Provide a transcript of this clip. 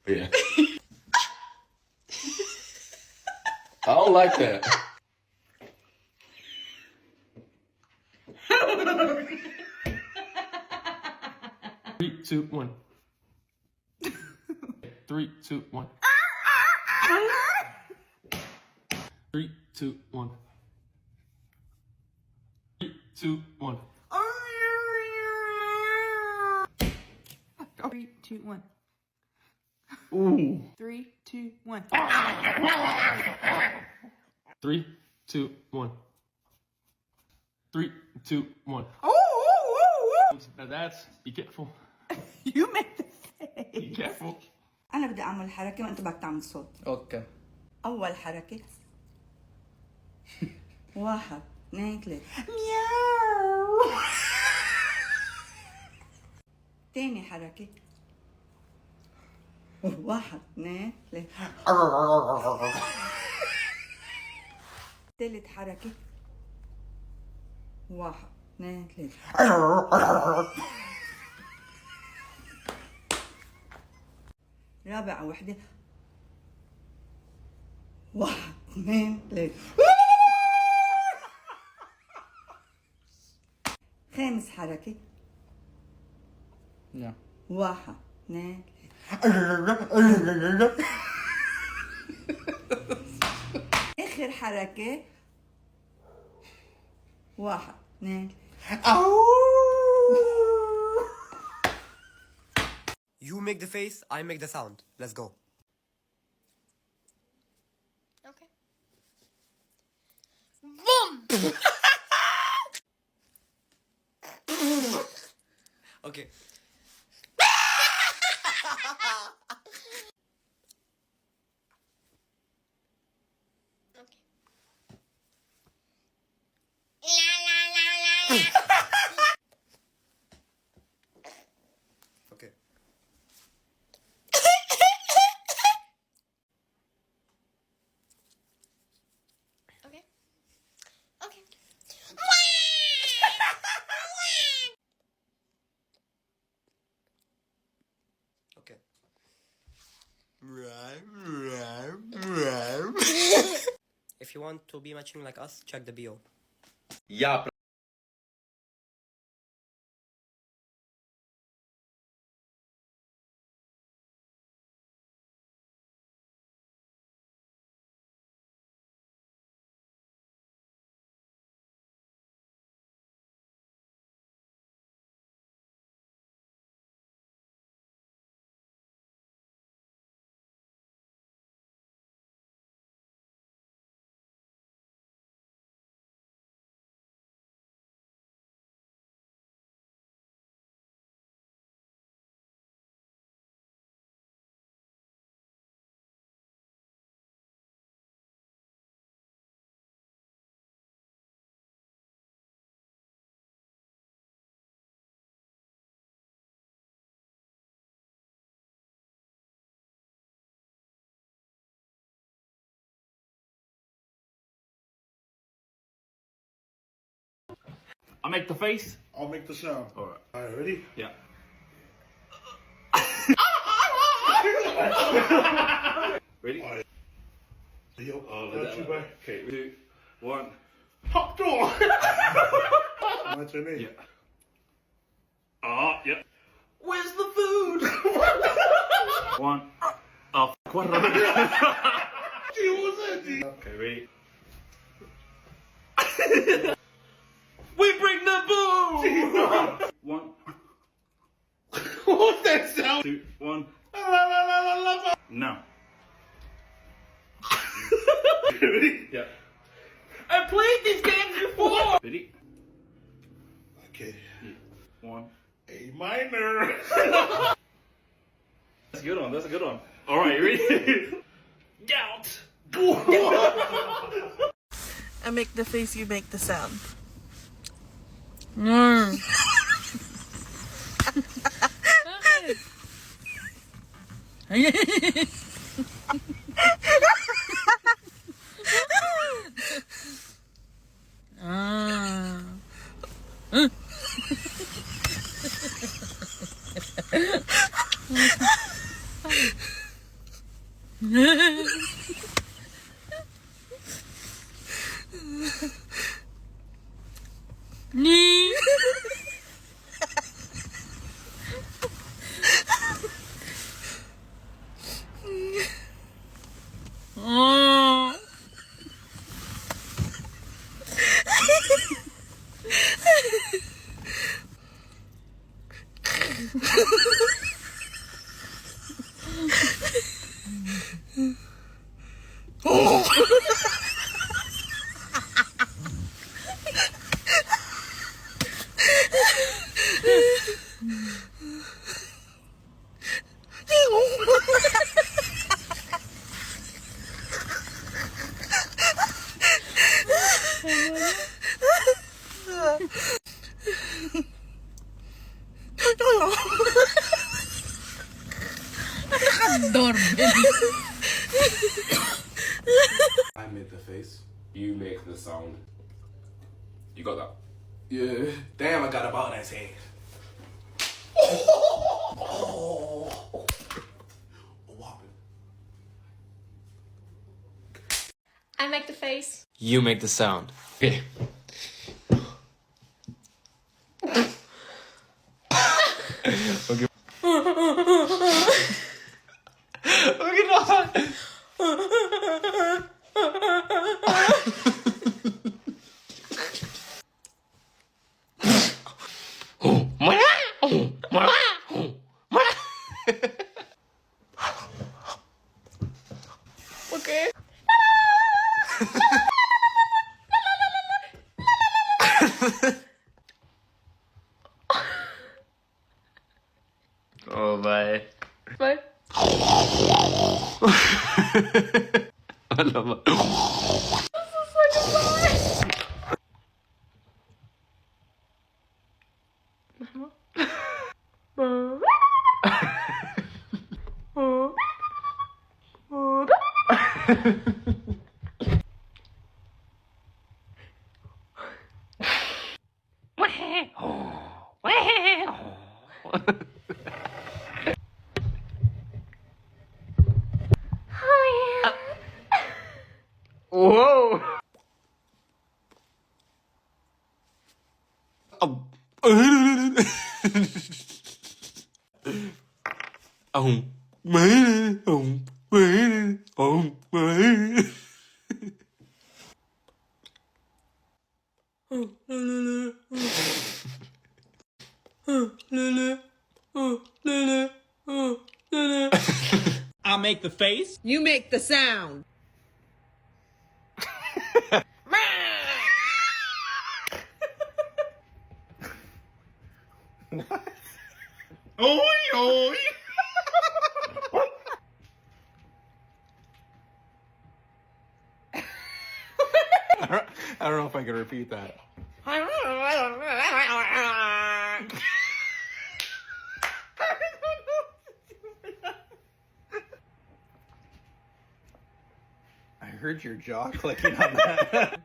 Yeah. I don't like that. Three, two, one. 3, 2, 1. 3, 2, 1. 3, 2, 1. 3, 2, 1. Ooh. 3, 2, 1. 3, 2, 1. 3, 2, 1. Now that's, be careful. You make the Be face. careful. أنا بدي أعمل حركة وأنت بدك تعمل صوت. اوكي. أول حركة 1 2 3 مياو. تاني حركة 1 2 3. تالت حركة 1 2 3. رابع وحدة 1 2 3. خامس حركة Yeah. 1 2 آخر حركة 1 2. You make the face, I make the sound. Let's go. Okay. Boom! Okay. Okay. Okay. Okay. Okay. If you want to be matching like us, check the bio. Yeah. I make the face. I'll make the sound. All right. All right, ready? Yeah. Ready? All right. Yo, That you way. back. Okay, 2, 1. Top door. What's your name? Yeah. Oh, yeah. Where's the food? 1. Oh, what did I do? What was that, G? Okay, ready? We bring the boom! 1. What was that sound? 2, 1. No. Ready? Yeah. I played these games before! Ready? Okay. 1. A minor. That's a good one, that's a good one. Alright, ready? Gout! I make the face, you make the sound. I made the face. You make the sound. You got that? Yeah. Damn, I got a ball in his head. I make the face. You make the sound. Okay. Okay. Okay. Oh, bye. Bye. I love it. Whoa! I make the face. You make the sound. Oi, oi. I don't know if I can repeat that. I heard your jaw clicking on that.